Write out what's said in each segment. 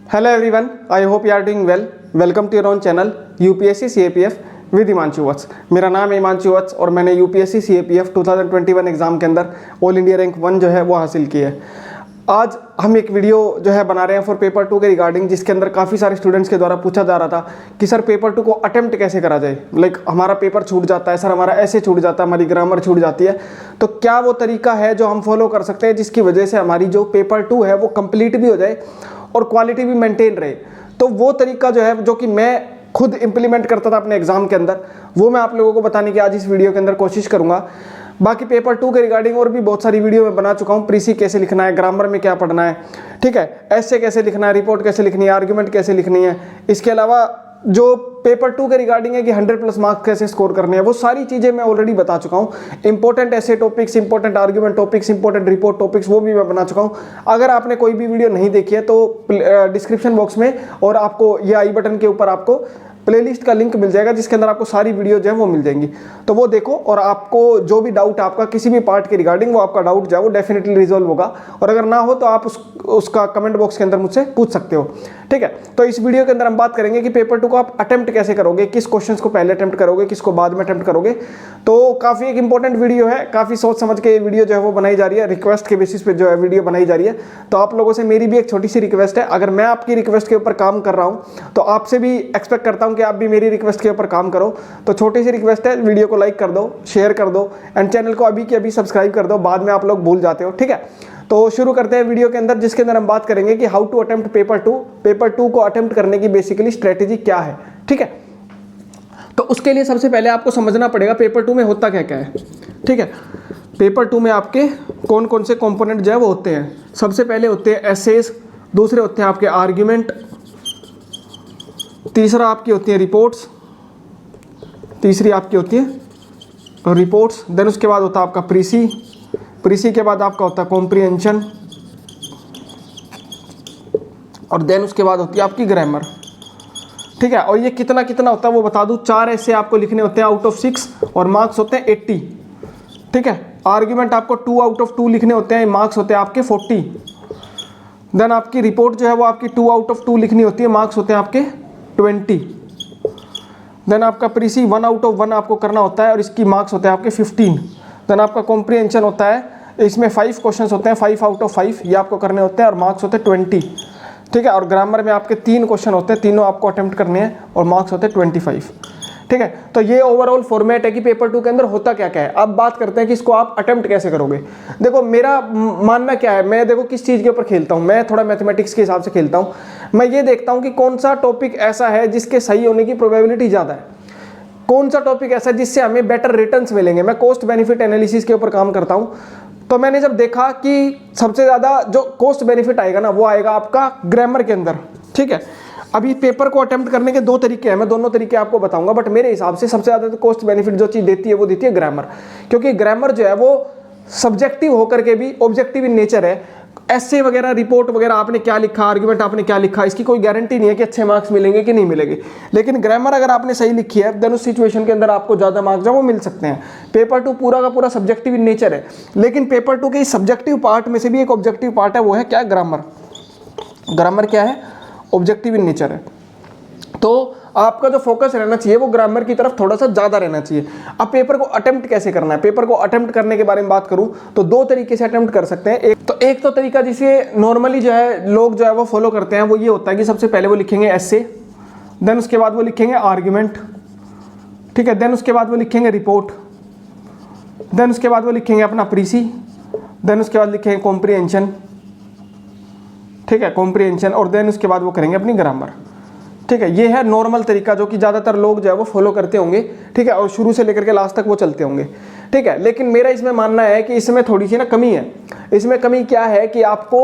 Hello everyone, I hope you are doing well. Welcome to your own channel UPSC CAPF विद हिमांशु वत्स। मेरा नाम है हिमांशु वत्स और मैंने UPSC CAPF 2021 एग्ज़ाम के अंदर ऑल इंडिया रैंक 1 जो है वो हासिल की है। आज हम एक वीडियो जो है बना रहे हैं फॉर पेपर 2 के रिगार्डिंग, जिसके अंदर काफ़ी सारे स्टूडेंट्स के द्वारा पूछा जा रहा था कि सर पेपर 2 को अटेम्प्ट कैसे करा जाए। लाइक हमारा पेपर छूट जाता है, सर हमारा ऐसे छूट जाता है, हमारी ग्रामर छूट जाती है, तो क्या वो तरीका है जो हम फॉलो कर सकते हैं जिसकी वजह से हमारी जो पेपर 2 है वो कंप्लीट भी हो जाए और क्वालिटी भी मेंटेन रहे। तो वो तरीका जो है जो कि मैं खुद इंप्लीमेंट करता था अपने एग्जाम के अंदर, वो मैं आप लोगों को बताने की आज इस वीडियो के अंदर कोशिश करूंगा। बाकी पेपर 2 के रिगार्डिंग और भी बहुत सारी वीडियो मैं बना चुका हूँ। प्रीसी कैसे लिखना है, ग्रामर में क्या पढ़ना है, ठीक है, ऐसे कैसे लिखना है, रिपोर्ट कैसे लिखनी है, आर्ग्यूमेंट कैसे लिखनी है, इसके अलावा जो पेपर 2 के रिगार्डिंग है कि 100+ मार्क्स कैसे स्कोर करने हैं, वो सारी चीज़ें मैं ऑलरेडी बता चुका हूँ। इंपॉर्टेंट ऐसे topics, important argument topics, important report topics, वो भी मैं बना चुका हूँ। अगर आपने कोई भी वीडियो नहीं देखी है तो डिस्क्रिप्शन बॉक्स में और आपको ये आई बटन के ऊपर आपको प्लेलिस्ट का लिंक मिल जाएगा, जिसके अंदर आपको सारी वीडियो जो है वो मिल जाएंगी। तो वो देखो और आपको जो भी डाउट है आपका किसी भी पार्ट के रिगार्डिंग, वो आपका डाउट जो है वो डेफिनेटली रिजॉल्व होगा। और अगर ना हो तो आप उसका कमेंट बॉक्स के अंदर मुझसे पूछ सकते हो, ठीक है। तो इस वीडियो के अंदर हम बात करेंगे कि पेपर 2 को आप अटेम्प्ट कैसे करोगे, किस क्वेश्चंस को पहले अटेम्प्ट करोगे, किसको बाद में अटेम्प्ट करोगे। तो काफ़ी एक इंपॉर्टेंट वीडियो है, काफ़ी सोच समझ के ये वीडियो जो है वो बनाई जा रही है, रिक्वेस्ट के बेसिस पे जो है वीडियो बनाई जा रही है। तो आप लोगों से मेरी भी एक छोटी सी रिक्वेस्ट है, अगर मैं आपकी रिक्वेस्ट के ऊपर काम कर रहा हूँ तो आपसे भी एक्सपेक्ट करता हूँ कि आप भी मेरी रिक्वेस्ट के ऊपर काम करो। तो छोटी सी रिक्वेस्ट है, वीडियो को लाइक कर दो, शेयर कर दो एंड चैनल को अभी के अभी सब्सक्राइब कर दो, बाद में आप लोग भूल जाते हो, ठीक है। तो शुरू करते हैं वीडियो के अंदर, जिसके अंदर हम बात करेंगे कि how to attempt paper 2। Paper 2 को अटेम्प्ट करने की बेसिकली स्ट्रेटेजी क्या है, ठीक है। तो उसके लिए सबसे पहले आपको समझना पड़ेगा पेपर 2 में होता क्या क्या है, ठीक है। पेपर 2 में आपके कौन कौन से कंपोनेंट जो है वो होते हैं। सबसे पहले होते हैं एसेस, दूसरे होते हैं आपके आर्ग्यूमेंट, तीसरा आपकी होती है रिपोर्ट्स, तीसरी आपकी होती है रिपोर्ट्स, देन उसके बाद होता है आपका प्रीसी, प्रीसी के बाद आपका होता है कॉम्प्रिहेंशन, और देन उसके बाद होती है आपकी ग्रामर, ठीक है। और ये कितना कितना होता है वो बता दूं, 4 ऐसे आपको लिखने होते हैं आउट ऑफ 6 और मार्क्स होते हैं 80, ठीक है। आर्ग्यूमेंट आपको 2 आउट ऑफ 2 लिखने होते हैं, मार्क्स होते हैं आपके 40। देन आपकी रिपोर्ट जो है वो आपकी 2 आउट ऑफ 2 लिखनी होती है, मार्क्स होते हैं आपके 20। देन आपका प्रीसी 1 आउट ऑफ 1 आपको करना होता है और इसकी मार्क्स होते हैं आपके 15। देन आपका कॉम्प्रिहेंशन होता है, इसमें 5 क्वेश्चंस होते हैं, 5 आउट ऑफ 5 ये आपको करने होते हैं और मार्क्स होते हैं 20, ठीक है। और ग्रामर में आपके 3 क्वेश्चन होते हैं, तीनों आपको अटेम्प्ट करने हैं और मार्क्स होते हैं 25, ठीक है। तो ये ओवरऑल फॉर्मेट है कि पेपर 2 के अंदर होता क्या क्या है। अब बात करते हैं कि इसको आप अटेम्प्ट कैसे करोगे। देखो मेरा मानना क्या है, मैं देखो किस चीज़ के ऊपर खेलता हूँ, मैं थोड़ा मैथमेटिक्स के हिसाब से खेलता हूँ। मैं ये देखता हूँ कि कौन सा टॉपिक ऐसा है जिसके सही होने की प्रोबेबिलिटी ज़्यादा है, कौन सा टॉपिक ऐसा है जिससे हमें बेटर रिटर्न्स मिलेंगे। मैं कॉस्ट बेनिफिट एनालिसिस के ऊपर काम करता हूँ, तो मैंने जब देखा कि सबसे ज़्यादा जो कॉस्ट बेनिफिट आएगा ना वो आएगा आपका ग्रामर के अंदर, ठीक है। अभी पेपर को अटेम्प्ट करने के 2 तरीके हैं, मैं दोनों तरीके आपको बताऊंगा, बट मेरे हिसाब से सबसे ज़्यादा तो कॉस्ट बेनिफिट जो चीज़ देती है वो देती है ग्रामर, क्योंकि ग्रामर जो है वो सब्जेक्टिव होकर के भी ऑब्जेक्टिव इन नेचर है। ऐसे वगैरह, रिपोर्ट वगैरह आपने क्या लिखा, आर्ग्यूमेंट आपने क्या लिखा, इसकी कोई गारंटी नहीं है कि अच्छे मार्क्स मिलेंगे कि नहीं मिलेंगे। लेकिन ग्रामर अगर आपने सही लिखी है देन उस सिचुएशन के अंदर आपको ज़्यादा मार्क्स जो वो मिल सकते हैं। पेपर 2 पूरा का पूरा सब्जेक्टिव इन नेचर है, लेकिन पेपर 2 के इस सब्जेक्टिव पार्ट में से भी एक ऑब्जेक्टिव पार्ट है, वो है क्या, ग्रामर। ग्रामर क्या है, ऑब्जेक्टिव इन नेचर है। तो आपका जो फोकस रहना चाहिए वो ग्रामर की तरफ थोड़ा सा ज़्यादा रहना चाहिए। अब पेपर को अटेम्प्ट कैसे करना है, पेपर को अटेम्प्ट करने के बारे में बात करूं तो 2 तरीके से अटेम्प्ट कर सकते हैं। एक तो तरीका जिसे नॉर्मली जो है लोग जो है वो फॉलो करते हैं, वो ये होता है कि सबसे पहले वो लिखेंगे एसे, देन उसके बाद वो लिखेंगे आर्ग्यूमेंट, ठीक है, देन उसके बाद वो लिखेंगे रिपोर्ट, देन उसके बाद वो लिखेंगे अपना प्रीसी, देन उसके बाद लिखेंगे कॉम्प्रिहेंशन, ठीक है, कॉम्प्रिहेंशन, और देन उसके बाद वो करेंगे अपनी ग्रामर, ठीक है। ये है नॉर्मल तरीका जो कि ज़्यादातर लोग जो है वो फॉलो करते होंगे, ठीक है, और शुरू से लेकर के लास्ट तक वो चलते होंगे, ठीक है। लेकिन मेरा इसमें मानना है कि इसमें थोड़ी सी ना कमी है। इसमें कमी क्या है कि आपको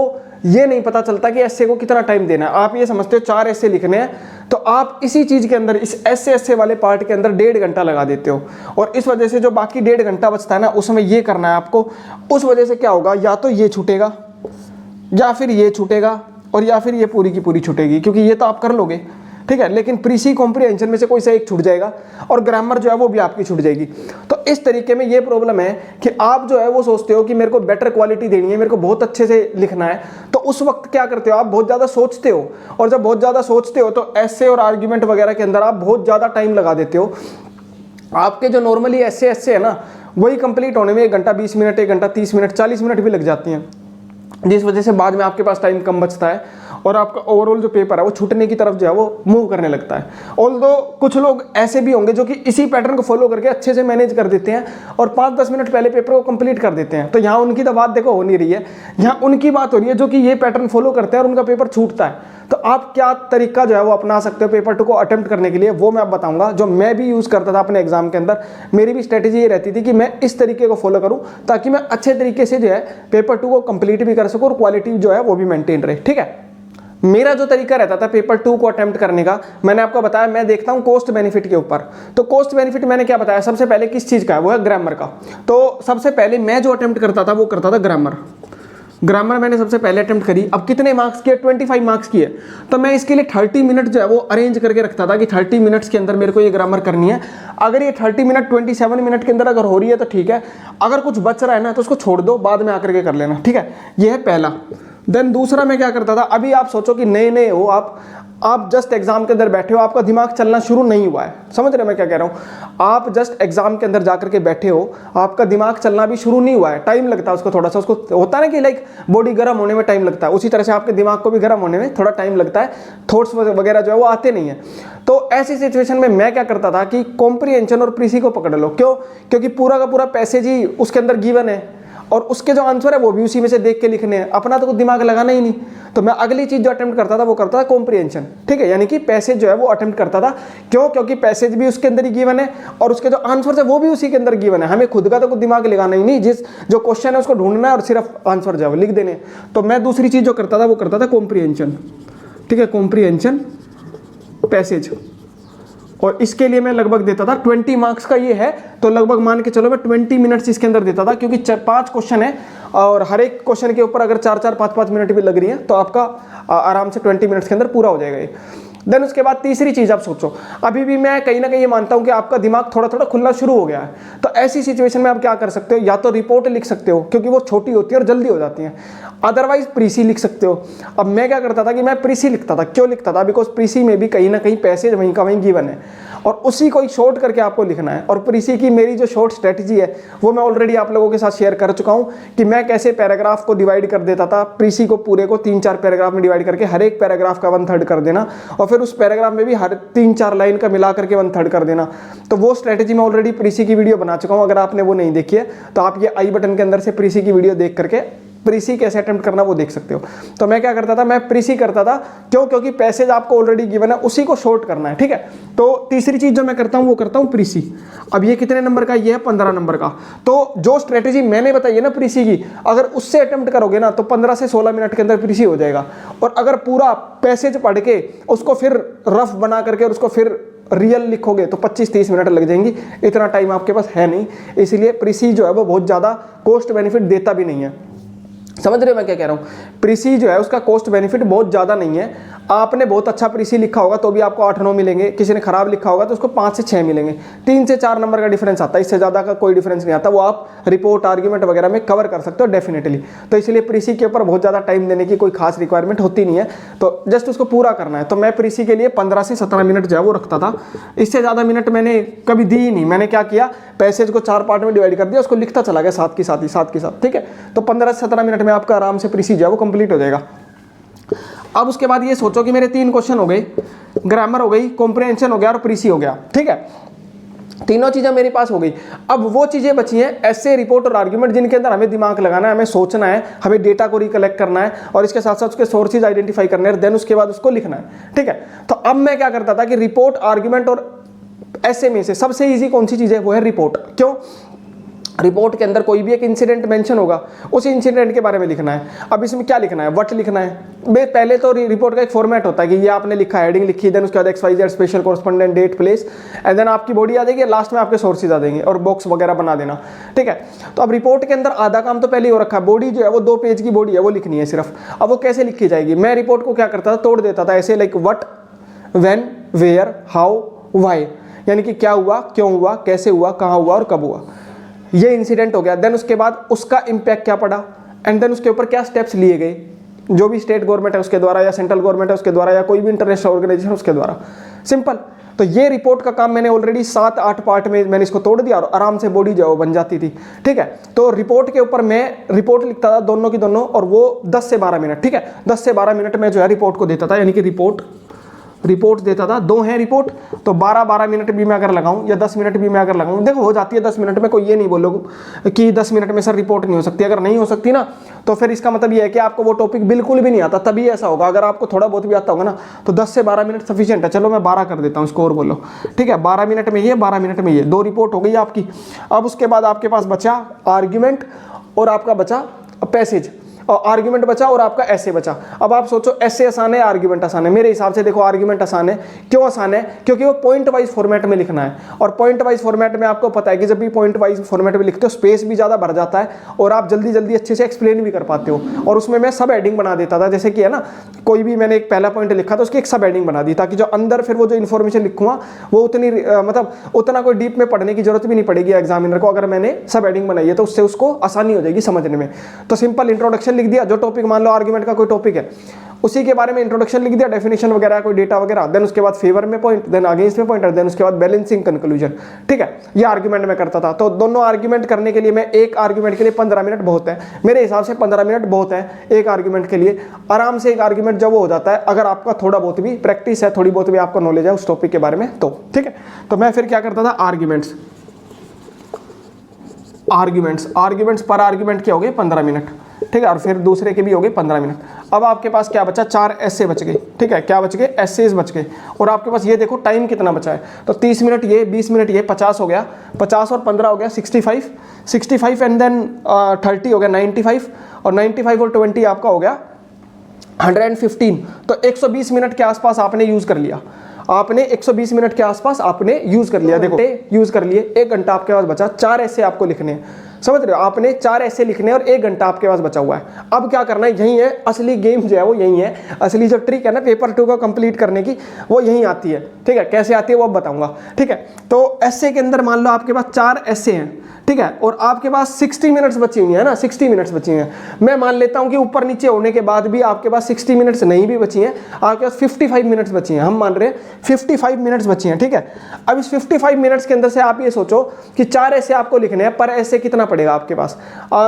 ये नहीं पता चलता कि एस्से को कितना टाइम देना है। आप ये समझते हो 4 एस्से लिखने हैं, तो आप इसी चीज़ के अंदर, इस एस्से वाले पार्ट के अंदर 1.5 घंटा लगा देते हो, और इस वजह से जो बाकी 1.5 घंटा बचता है ना उसमें ये करना है आपको। उस वजह से क्या होगा, या तो ये छूटेगा या फिर ये छूटेगा और या फिर ये पूरी की पूरी छूटेगी, क्योंकि ये तो आप कर लोगे, ठीक है, लेकिन प्रीसी कॉम्प्रिहेंशन में से कोई सा एक छूट जाएगा और ग्रामर जो है वो भी आपकी छूट जाएगी। तो इस तरीके में ये प्रॉब्लम है कि आप जो है वो सोचते हो कि मेरे को बेटर क्वालिटी देनी है, मेरे को बहुत अच्छे से लिखना है, तो उस वक्त क्या करते हो आप बहुत ज़्यादा सोचते हो, और जब बहुत ज़्यादा सोचते हो तो ऐसे और आर्ग्यूमेंट वगैरह के अंदर आप बहुत ज़्यादा टाइम लगा देते हो। आपके जो नॉर्मली ऐसे है ना, वही कंप्लीट होने में 1 घंटा 20 मिनट, 1 घंटा 30 मिनट, 40 मिनट भी लग जाती हैं, जिस वजह से बाद में आपके पास टाइम कम बचता है और आपका ओवरऑल जो पेपर है वो छूटने की तरफ जो है वो मूव करने लगता है। ऑल्दो कुछ लोग ऐसे भी होंगे जो कि इसी पैटर्न को फॉलो करके अच्छे से मैनेज कर देते हैं और 5-10 मिनट पहले पेपर को कंप्लीट कर देते हैं। तो यहाँ उनकी तो बात देखो हो नहीं रही है, यहाँ उनकी बात हो रही है जो कि ये पैटर्न फॉलो करते हैं और उनका पेपर छूटता है। तो आप क्या तरीका जो है वो अपना सकते हो पेपर 2 को अटेम्प्ट करने के लिए, वो मैं आप बताऊंगा, जो मैं भी यूज़ करता था अपने एग्जाम के अंदर। मेरी भी स्ट्रेटेजी ये रहती थी कि मैं इस तरीके को फॉलो करूं ताकि मैं अच्छे तरीके से जो है पेपर 2 को कंप्लीट भी कर सकूं और क्वालिटी जो है वो भी मेंटेन रहे। ठीक है, मेरा जो तरीका रहता था पेपर 2 को अटेम्प्ट करने का, मैंने आपको बताया मैं देखता हूं कॉस्ट बेनिफिट के ऊपर। तो कॉस्ट बेनिफिट मैंने क्या बताया, सबसे पहले किस चीज़ का है, वो है ग्रामर का। तो सबसे पहले मैं जो अटेम्प्ट करता था वो करता था ग्रामर मैंने सबसे पहले अटेम्प्ट करी। अब कितने मार्क्स की है, 25 मार्क्स की है, तो मैं इसके लिए 30 मिनट जो है वो अरेंज करके रखता था कि 30 मिनट्स के अंदर मेरे को ये ग्रामर करनी है। अगर ये 30 मिनट 27 मिनट के अंदर अगर हो रही है तो ठीक है, अगर कुछ बच रहा है ना तो उसको छोड़ दो, बाद में आकर के कर लेना। ठीक है, ये है पहला। देन दूसरा मैं क्या करता था, अभी आप सोचो कि नए हो आप जस्ट एग्जाम के अंदर बैठे हो, आपका दिमाग चलना शुरू नहीं हुआ है, समझ रहे मैं क्या कह रहा हूँ। आप जस्ट एग्जाम के अंदर जाकर के बैठे हो, आपका दिमाग चलना भी शुरू नहीं हुआ है, टाइम लगता है उसको थोड़ा सा, उसको होता है ना कि लाइक बॉडी गर्म होने में टाइम लगता है, उसी तरह से आपके दिमाग को भी गर्म होने में थोड़ा टाइम लगता है, थॉट्स वगैरह जो है वो आते नहीं है। तो ऐसी सिचुएशन में मैं क्या करता था कि कॉम्प्रिहेंशन और प्रीसी को पकड़ लो। क्यों? क्योंकि पूरा का पूरा पैसेज ही उसके अंदर गिवन है और उसके जो आंसर है वो भी उसी में से देख के लिखने हैं, अपना तो कुछ दिमाग लगाना ही नहीं। तो मैं अगली चीज जो अटेम्प्ट करता था वो करता था कॉम्प्रिहेंशन। ठीक है, यानी कि पैसेज जो है वो अटेम्प्ट करता था। क्यों? क्योंकि पैसेज भी उसके अंदर ही गिवन है और उसके जो आंसर है वो भी उसी के अंदर गिवन है, हमें खुद का तो कुछ दिमाग लगाना ही नहीं, जिस जो क्वेश्चन है उसको ढूंढना है और सिर्फ आंसर जो है लिख देने। तो मैं दूसरी चीज जो करता था वो करता था कॉम्प्रिहेंशन। ठीक है, कॉम्प्रिहेंशन पैसेज, और इसके लिए मैं लगभग देता था 20 मार्क्स का ये है, तो लगभग मान के चलो मैं 20 मिनट्स इसके अंदर देता था, क्योंकि 5 क्वेश्चन है और हर एक क्वेश्चन के ऊपर अगर 4-4, 5-5 मिनट भी लग रही है तो आपका आराम से 20 मिनट्स के अंदर पूरा हो जाएगा ये। देन उसके बाद तीसरी चीज आप सोचो, अभी भी मैं कहीं ना कहीं ये मानता हूं कि आपका दिमाग थोड़ा थोड़ा खुलना शुरू हो गया है, तो ऐसी सिचुएशन में आप क्या कर सकते हो, या तो रिपोर्ट लिख सकते हो क्योंकि वो छोटी होती है और जल्दी हो जाती है, अदरवाइज प्रीसी लिख सकते हो। अब मैं क्या करता था कि मैं प्रीसी लिखता था। क्यों लिखता था? बिकॉज प्रीसी में भी कहीं ना कहीं पैसेज वहीं का वहीं गिवन है और उसी को एक शॉर्ट करके आपको लिखना है। और प्रीसी की मेरी जो शॉर्ट स्ट्रेटजी है वो मैं ऑलरेडी आप लोगों के साथ शेयर कर चुका हूं कि मैं कैसे पैराग्राफ को डिवाइड कर देता था, प्रीसी को पूरे को 3-4 पैराग्राफ में डिवाइड करके हर एक पैराग्राफ का 1/3 कर देना और फिर उस पैराग्राफ में भी हर 3-4 लाइन का मिला करके 1/3 कर देना। तो वो स्ट्रेटजी मैं ऑलरेडी प्रीसी की वीडियो बना चुका हूं, अगर आपने वो नहीं देखी है तो आप ये आई बटन के अंदर से प्रीसी की वीडियो देख करके प्रीसी कैसे अटेम्प्ट करना वो देख सकते हो। तो मैं क्या करता था, मैं प्रीसी करता था। क्यों? क्योंकि पैसेज आपको ऑलरेडी गिवन है, उसी को शॉर्ट करना है। ठीक है, तो तीसरी चीज जो मैं करता हूं वो करता हूं प्रीसी। अब ये कितने नंबर का? ये है 15 नंबर का। तो जो स्ट्रेटेजी मैंने बताई है ना प्रीसी की, अगर उससे अटेम्प्ट करोगे ना तो 15 से 16 मिनट के अंदर प्रीसी हो जाएगा। और अगर पूरा पैसेज पढ़ के उसको फिर रफ बना करके और उसको फिर रियल लिखोगे तो 25-30 मिनट लग जाएंगी, इतना टाइम आपके पास है नहीं। इसलिए प्रीसी जो है वो बहुत ज़्यादा कॉस्ट बेनिफिट देता भी नहीं है। समझ रहे हो मैं क्या कह रहा हूँ? प्रीसी जो है उसका कॉस्ट बेनिफिट बहुत ज़्यादा नहीं है। आपने बहुत अच्छा प्रीसी लिखा होगा तो भी आपको 8-9 मिलेंगे, किसी ने खराब लिखा होगा तो उसको 5 से 6 मिलेंगे, 3 से 4 नंबर का डिफरेंस आता है, इससे ज़्यादा का कोई डिफरेंस नहीं आता। वो आप रिपोर्ट आर्ग्यूमेंट वगैरह में कवर कर सकते हो डेफिनेटली। तो इसलिए प्रीसी के ऊपर बहुत ज़्यादा टाइम देने की कोई खास रिक्वायरमेंट होती नहीं है, तो जस्ट उसको पूरा करना है। तो मैं प्रीसी के लिए 15 से 17 मिनट जो है वो रखता था, इससे ज़्यादा मिनट मैंने कभी दी ही नहीं। मैंने क्या किया, पैसेज को 4 पार्ट में डिवाइड कर दिया, उसको लिखता चला गया साथ के साथ। ठीक है, तो 15 से 17 मिनट में आपका आराम से प्रीसी जो है वो कंप्लीट हो जाएगा। अब उसके बाद ये सोचो कि मेरे 3 क्वेश्चन हो गए, ग्रामर हो गई, कॉम्प्रिहेंशन हो गया और प्रीसी हो गया। ठीक है, तीनों चीजें मेरे पास हो गई। अब वो चीजें बची हैं ऐसे रिपोर्ट और आर्ग्यूमेंट जिनके अंदर हमें दिमाग लगाना है, हमें सोचना है, हमें डेटा को रिकलेक्ट करना है और इसके साथ साथ उसके सोर्सेज आइडेंटिफाई करने हैं, देन उसके बाद उसको लिखना है। ठीक है, तो अब मैं क्या करता था कि रिपोर्ट, आर्ग्यूमेंट और ऐसे में से सबसे ईजी कौन सी चीज है? वो है रिपोर्ट। क्यों? रिपोर्ट के अंदर कोई भी एक इंसिडेंट मेंशन होगा, उस इंसिडेंट के बारे में लिखना है। अब इसमें क्या लिखना है? व्हाट लिखना है। पहले तो रिपोर्ट का एक फॉर्मेट होता है कि ये आपने लिखा, हेडिंग लिखी, देन उसके बाद XYZ special correspondent, date, place, and then आपकी बॉडी आ जाएगी, लास्ट में आपके सोर्सेज आ जाएंगे और बॉक्स वगैरह बना देना। ठीक है, तो अब रिपोर्ट के अंदर आधा काम तो पहले ही हो रखा है, बॉडी जो है वो 2 पेज की बॉडी है वो लिखनी है सिर्फ। अब वो कैसे लिखी जाएगी? मैं रिपोर्ट को क्या करता था, तोड़ देता था ऐसे, like what when, where, how, why, यानी कि क्या हुआ, क्यों हुआ, कैसे हुआ, कहाँ हुआ और कब हुआ, ये इंसिडेंट हो गया। देन उसके बाद उसका इम्पैक्ट क्या पड़ा, एंड देन उसके ऊपर क्या स्टेप्स लिए गए, जो भी स्टेट गवर्नमेंट है उसके द्वारा या सेंट्रल गवर्नमेंट है उसके द्वारा या कोई भी इंटरनेशनल ऑर्गेनाइजेशन उसके द्वारा। सिंपल। तो ये रिपोर्ट का काम मैंने ऑलरेडी 7-8 पार्ट में मैंने इसको तोड़ दिया और आराम से बॉडी जो बन जाती थी। ठीक है, तो रिपोर्ट के ऊपर मैं रिपोर्ट लिखता था दोनों की दोनों, और वो 10 से 12 मिनट, ठीक है, 10 से 12 मिनट में जो है रिपोर्ट को देता था, यानी कि रिपोर्ट देता था। 2 है रिपोर्ट, तो 12-12 मिनट भी मैं अगर लगाऊं या 10 मिनट भी मैं अगर लगाऊं, देखो हो जाती है 10 मिनट में, कोई ये नहीं बोलोगे कि 10 मिनट में सर रिपोर्ट नहीं हो सकती। अगर नहीं हो सकती ना, तो फिर इसका मतलब ये है कि आपको वो टॉपिक बिल्कुल भी नहीं आता, तभी ऐसा होगा। अगर आपको थोड़ा बहुत भी आता होगा ना, तो 10 से 12 मिनट सफिशिएंट है। चलो मैं 12 कर देता हूँ, स्कोर बोलो, ठीक है, 12 मिनट में ये, 12 मिनट में ये, 2 रिपोर्ट हो गई आपकी। अब उसके बाद आपके पास बचा आर्ग्यूमेंट और आपका बचा पैसेज, और आर्ग्यूमेंट बचा और आपका ऐसे बचा। अब आप सोचो ऐसे आसान है, आर्ग्यूमेंट आसान है? मेरे हिसाब से देखो आर्ग्यूमेंट आसान है। क्यों आसान है? क्योंकि वो पॉइंट वाइज फॉर्मेट में लिखना है, और पॉइंट वाइज फॉर्मेट में आपको पता है कि जब भी पॉइंट वाइज फॉर्मेट में लिखते हो स्पेस भी ज़्यादा भर जाता है और आप जल्दी जल्दी अच्छे से एक्सप्लेन भी कर पाते हो। और उसमें मैं सब हेडिंग बना देता था, जैसे कि है ना, कोई भी मैंने एक पहला पॉइंट लिखा तो उसकी एक सब हेडिंग बना दी, ताकि जो अंदर फिर वो जो इन्फॉर्मेशन लिखूंगा वो उतनी मतलब उतना कोई डीप में पढ़ने की जरूरत भी नहीं पड़ेगी एग्जामिनर को। अगर मैंने सब हेडिंग बनाई है तो उससे उसको आसानी हो जाएगी समझने में। तो सिंपल इंट्रोडक्शन लिख दिया, जो टॉपिक मान लो आर्गुमेंट का कोई टॉपिक है उसी के बारे में इंट्रोडक्शन लिख दिया, डेफिनेशन वगैरह कोई डेटा वगैरह, देन उसके बाद फेवर में पॉइंट, देन अगेंस्ट में पॉइंट, देन उसके बाद बैलेंसिंग कंक्लूजन। ठीक है, ये आर्गुमेंट में करता था। तो दोनों आर्गुमेंट करने के लिए मैं एक आर्गुमेंट के लिए 15 मिनट बहुत है, मेरे हिसाब से 15 मिनट बहुत है एक आर्गुमेंट के लिए। आराम से एक आर्गुमेंट जब वो हो जाता है, अगर आपका थोड़ा बहुत भी प्रैक्टिस है, थोड़ी बहुत भी आपको नॉलेज है उस टॉपिक के बारे में, तो ठीक है। तो मैं फिर क्या करता था, आर्ग्यूमेंट्स पर आर्ग्यूमेंट क्या हो गए 15 मिनट, ठीक है, और फिर दूसरे के भी हो गए 15 मिनट। अब आपके पास क्या बचा, 4 ऐसे बच गए, ठीक है, क्या बच गए, ऐसेज बच गए। और आपके पास ये देखो टाइम कितना बचा है, तो 30 मिनट ये, 20 मिनट ये, 50 हो गया, 50 और 15 हो गया 65 एंड देन 30 हो गया 95, और 95 और 20 आपका हो गया 115। तो 120 मिनट के आसपास आपने यूज कर लिया, आपने 120 मिनट के आसपास आपने यूज कर लिया। देखो यूज कर लिए, 1 घंटा आपके पास बचा, 4 ऐसे आपको लिखने हैं, समझ रहे हो, आपने 4 ऐसे लिखने और 1 घंटा आपके पास बचा हुआ है। अब क्या करना है, यही है असली गेम जो है वो यही है, असली जो ट्रिक है ना पेपर 2 को कंप्लीट करने की, वो यही आती है। ठीक है, कैसे आती है वो अब बताऊंगा। ठीक है, तो ऐसे के अंदर मान लो आपके पास 4 ऐसे हैं, ठीक है, और आपके पास 60 मिनट्स बची हुई है ना, 60 मिनट्स बची हैं। मैं मान लेता हूं कि ऊपर नीचे होने के बाद भी आपके पास 60 मिनट्स नहीं भी बची हैं, आपके पास 55 मिनट्स बची हैं, हम मान रहे हैं 55 मिनट्स बची हैं। ठीक है, अब इस 55 मिनट्स के अंदर से आप ये सोचो कि 4 ऐसे आपको लिखने हैं, पर ऐसे कितना पड़ेगा आपके पास,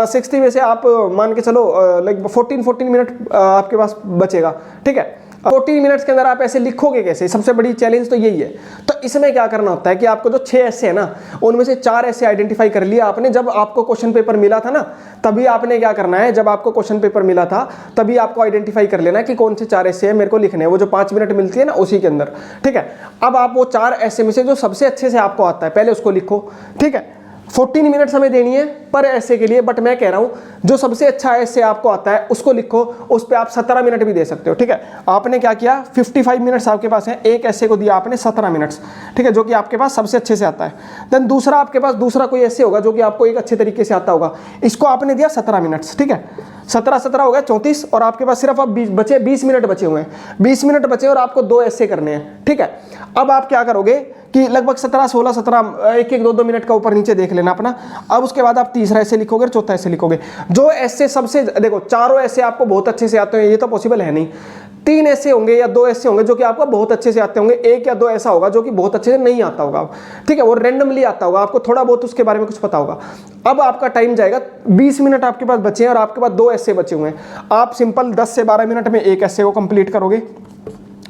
60 में से आप मान के चलो लाइक 14 मिनट आपके पास बचेगा। ठीक है, 14 मिनट्स के अंदर आप ऐसे लिखोगे कैसे, सबसे बड़ी चैलेंज तो यही है। तो इसमें क्या करना होता है कि आपको जो 6 ऐसे है ना, उनमें से 4 ऐसे आइडेंटिफाई कर लिया आपने। जब आपको क्वेश्चन पेपर मिला था ना, तभी आपने क्या करना है, जब आपको क्वेश्चन पेपर मिला था तभी आपको आइडेंटिफाई कर लेना कि कौन से 4 ऐसे हैं मेरे को लिखने हैं, वो जो 5 मिनट मिलती है ना उसी के अंदर। ठीक है, अब आप वो 4 ऐसे में से जो सबसे अच्छे से आपको आता है पहले उसको लिखो। ठीक है, 14 मिनट्स हमें देनी है पर ऐसे के लिए, बट मैं कह रहा हूं जो सबसे अच्छा ऐसे आपको आता है उसको लिखो, उस पे आप 17 मिनट भी दे सकते हो। ठीक है, आपने क्या किया, 55 मिनट्स आपके पास है, एक ऐसे को दिया आपने 17 मिनट्स, ठीक है, जो कि आपके पास सबसे अच्छे से आता है। देन दूसरा आपके पास दूसरा कोई ऐसे होगा जो कि आपको एक अच्छे तरीके से आता होगा, इसको आपने दिया 17 मिनट्स। ठीक है, 17 हो गया 34, और आपके पास सिर्फ अब 20 मिनट बचे हुए हैं, 20 मिनट बचे और आपको 2 ऐसे करने हैं। ठीक है, अब आप क्या करोगे कि लगभग 17, 16, 17, 1, 2 मिनट का ऊपर नीचे देख लेना अपना। अब उसके बाद आप तीसरा ऐसे लिखोगे, चौथा ऐसे लिखोगे। जो ऐसे सबसे देखो, चारों ऐसे आपको बहुत अच्छे से आते हैं ये तो पॉसिबल है नहीं, 3 ऐसे होंगे या 2 ऐसे होंगे जो कि आपको बहुत अच्छे से आते होंगे, 1 या 2 ऐसा होगा जो कि बहुत अच्छे से नहीं आता होगा। ठीक है, वो रैंडमली आता होगा, आपको थोड़ा बहुत उसके बारे में कुछ पता होगा। अब आपका टाइम जाएगा, 20 मिनट आपके पास बचे हैं और आपके पास 2 ऐसे बचे हुए हैं। आप सिंपल 10 से 12 मिनट में एक ऐसे को कंप्लीट करोगे,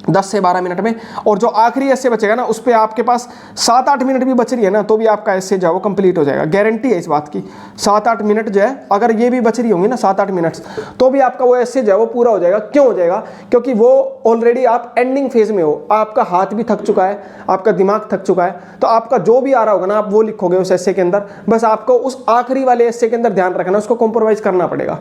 10 से 12 मिनट में, और जो आखिरी ऐसे बचेगा ना उस पर आपके पास 7-8 मिनट भी बच रही है ना, तो भी आपका ऐसे जो है वो कंप्लीट हो जाएगा, गारंटी है इस बात की। 7-8 मिनट जो है, अगर ये भी बच रही होंगी ना 7-8 मिनट्स, तो भी आपका वो ऐसे जो है वो पूरा हो जाएगा। क्यों हो जाएगा, क्योंकि वो ऑलरेडी आप एंडिंग फेज में हो, आपका हाथ भी थक चुका है, आपका दिमाग थक चुका है, तो आपका जो भी आ रहा होगा ना आप वो लिखोगे उस ऐसे के अंदर। बस आपको उस आखिरी वाले ऐसे के अंदर ध्यान रखना, उसको कॉम्प्रोमाइज करना पड़ेगा।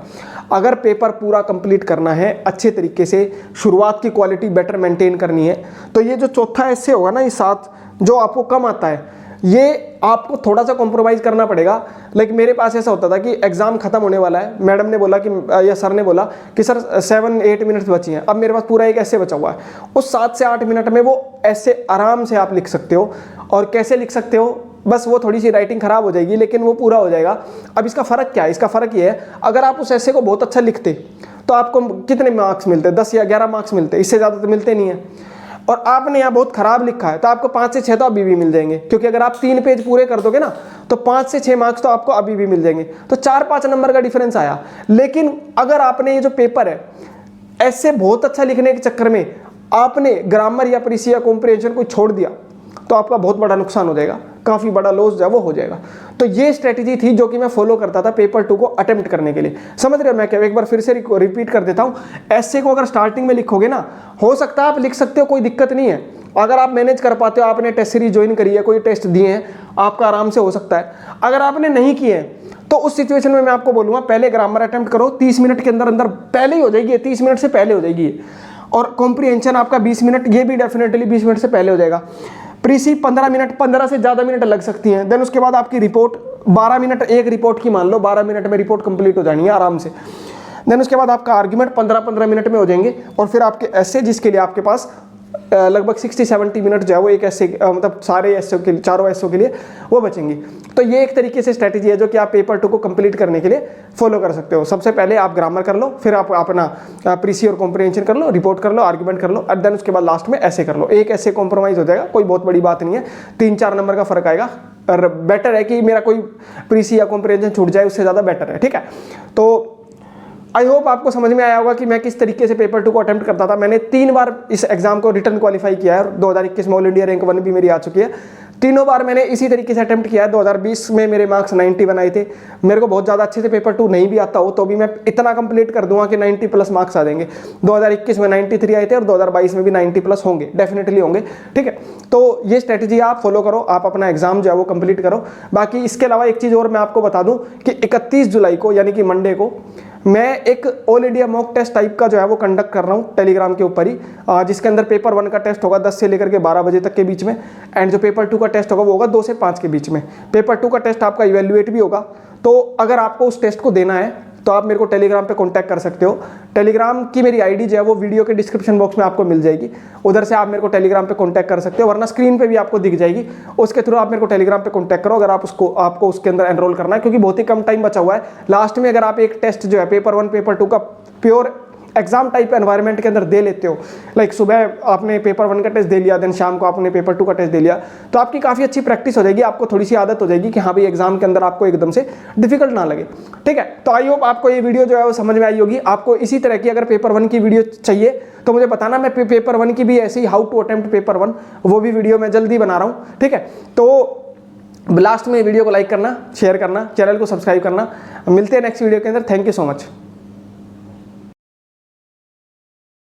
अगर पेपर पूरा कंप्लीट करना है अच्छे तरीके से, शुरुआत की क्वालिटी बेटर मेंटेन करनी है, तो ये जो चौथा ऐसे होगा ना, ये 7 जो आपको कम आता है, ये आपको थोड़ा सा कॉम्प्रोमाइज़ करना पड़ेगा। लाइक मेरे पास ऐसा होता था कि एग्जाम खत्म होने वाला है, मैडम ने बोला कि या सर ने बोला कि सर 7-8 मिनट बची हैं, अब मेरे पास पूरा एक ऐसे बचा हुआ है, उस 7 से 8 मिनट में वो ऐसे आराम से आप लिख सकते हो। और कैसे लिख सकते हो, बस वो थोड़ी सी राइटिंग खराब हो जाएगी लेकिन वो पूरा हो जाएगा। अब इसका फ़र्क क्या है, इसका फ़र्क ये है, अगर आप उस ऐसे को बहुत अच्छा लिखते तो आपको कितने मार्क्स मिलते, 10 या 11 मार्क्स मिलते, इससे ज़्यादा तो मिलते नहीं है। और आपने यहाँ बहुत ख़राब लिखा है तो आपको 5 से 6 तो अभी भी मिल जाएंगे, क्योंकि अगर आप 3 पेज पूरे कर दोगे ना तो 5 से 6 मार्क्स तो आपको अभी भी मिल जाएंगे। तो 4-5 नंबर का डिफरेंस आया। लेकिन अगर आपने ये जो पेपर है ऐसे बहुत अच्छा लिखने के चक्कर में आपने ग्रामर या प्रीसी या कॉम्प्रिहेंशन को छोड़ दिया तो आपका बहुत बड़ा नुकसान हो जाएगा, काफ़ी बड़ा लॉस जो है वो हो जाएगा। तो ये स्ट्रेटजी थी जो कि मैं फॉलो करता था पेपर 2 को अटेम्प्ट करने के लिए। समझ रहे हो मैं क्या, एक बार फिर से रिपीट कर देता हूँ। ऐसे को अगर स्टार्टिंग में लिखोगे ना, हो सकता है आप लिख सकते हो, कोई दिक्कत नहीं है। अगर आप मैनेज कर पाते हो, आपने टेस्ट सीरीज ज्वाइन करी है, कोई टेस्ट दिए हैं, आपका आराम से हो सकता है। अगर आपने नहीं किए हैं तो उस सिचुएशन में मैं आपको बोलूँगा पहले ग्रामर अटेम्प्ट करो, 30 मिनट के अंदर अंदर पहले ही हो जाएगी, 30 मिनट से पहले हो जाएगी। और कॉम्प्रिहेंशन आपका 20 मिनट, ये भी डेफिनेटली 20 मिनट से पहले हो जाएगा। प्रीसी 15 मिनट, 15 से ज़्यादा मिनट लग सकती हैं। देन उसके बाद आपकी रिपोर्ट 12 मिनट, एक रिपोर्ट की मान लो 12 मिनट में रिपोर्ट कंप्लीट हो जानी है आराम से। देन उसके बाद आपका आर्ग्यूमेंट 15-15 मिनट में हो जाएंगे। और फिर आपके ऐसे, जिसके लिए आपके पास लगभग 60-70 मिनट जो है वो एक ऐसे मतलब सारे ऐसे के लिए, चारों ऐसों के लिए वो बचेंगी। तो ये एक तरीके से स्ट्रैटेजी है जो कि आप पेपर 2 को कंप्लीट करने के लिए फॉलो कर सकते हो। सबसे पहले आप ग्रामर कर लो, फिर आप अपना प्रीसी और कॉम्प्रिहेंशन कर लो, रिपोर्ट कर लो, आर्ग्यूमेंट कर लो, और देन उसके बाद लास्ट में ऐसे कर लो। एक ऐसे कॉम्प्रोमाइज़ हो जाएगा, कोई बहुत बड़ी बात नहीं है, 3-4 नंबर का फर्क आएगा। और बेटर है कि मेरा कोई प्रीसी या कॉम्प्रिहेंशन छूट जाए, उससे ज़्यादा बेटर है। ठीक है, तो आई होप आपको समझ में आया होगा कि मैं किस तरीके से पेपर 2 को अटेम्प्ट करता था। मैंने 3 बार इस एग्जाम को रिटर्न क्वालिफाई किया है और 2021 में ऑल इंडिया रैंक 1 भी मेरी आ चुकी है। तीनों बार मैंने इसी तरीके से अटेम्प्ट किया है। 2020 में मेरे मार्क्स 91 आए थे। मेरे को बहुत ज़्यादा अच्छे से पेपर 2 नहीं भी आता हो तो भी मैं इतना कंप्लीट कर दूंगा कि 90+ मार्क्स आ जाएंगे। 2021 में 93 आए थे और 2022 में भी 90+ होंगे, डेफिनेटली होंगे। ठीक है, तो ये स्ट्रेटजी आप फॉलो करो, आप अपना एग्जाम जो है वो कंप्लीट करो। बाकी इसके अलावा एक चीज़ और मैं आपको बता दूं कि 31 जुलाई को यानी कि मंडे को मैं एक all India mock test type का जो है वो कंडक्ट कर रहा हूँ टेलीग्राम के ऊपर ही, जिसके अंदर पेपर 1 का टेस्ट होगा 10 से लेकर के 12 बजे तक के बीच में, एंड जो पेपर 2 का टेस्ट होगा वो होगा 2 से 5 के बीच में। पेपर 2 का टेस्ट आपका इवेल्युएट भी होगा। तो अगर आपको उस टेस्ट को देना है तो आप मेरे को टेलीग्राम पे कांटेक्ट कर सकते हो। टेलीग्राम की मेरी आईडी जो है वो वीडियो के डिस्क्रिप्शन बॉक्स में आपको मिल जाएगी, उधर से आप मेरे को टेलीग्राम पे कांटेक्ट कर सकते हो, वरना स्क्रीन पे भी आपको दिख जाएगी। उसके थ्रू आप मेरे को टेलीग्राम पे कांटेक्ट करो अगर आपको उसके अंदर एनरोल करना है, क्योंकि बहुत ही कम टाइम बचा हुआ है। लास्ट में अगर आप एक टेस्ट जो है पेपर 1 पेपर 2 का प्योर एग्जाम टाइप एनवायरनमेंट के अंदर दे लेते हो, लाइक सुबह आपने पेपर 1 का टेस्ट दे लिया, देन शाम को आपने पेपर 2 का टेस्ट दे लिया, तो आपकी काफ़ी अच्छी प्रैक्टिस हो जाएगी, आपको थोड़ी सी आदत हो जाएगी कि हाँ भाई एग्जाम के अंदर आपको एकदम से डिफिकल्ट ना लगे। ठीक है, तो आई होप आपको ये वीडियो जो है वो समझ में आई होगी। आपको इसी तरह की अगर पेपर 1 की वीडियो चाहिए तो मुझे बताना, मैं पेपर 1 की भी ऐसे ही हाउ टू अटेम्प्ट पेपर 1 वो भी वीडियो मैं जल्दी बना रहा हूँ। ठीक है, तो लास्ट में वीडियो को लाइक करना, शेयर करना, चैनल को सब्सक्राइब करना। मिलते हैं नेक्स्ट वीडियो के अंदर। Thank you so much.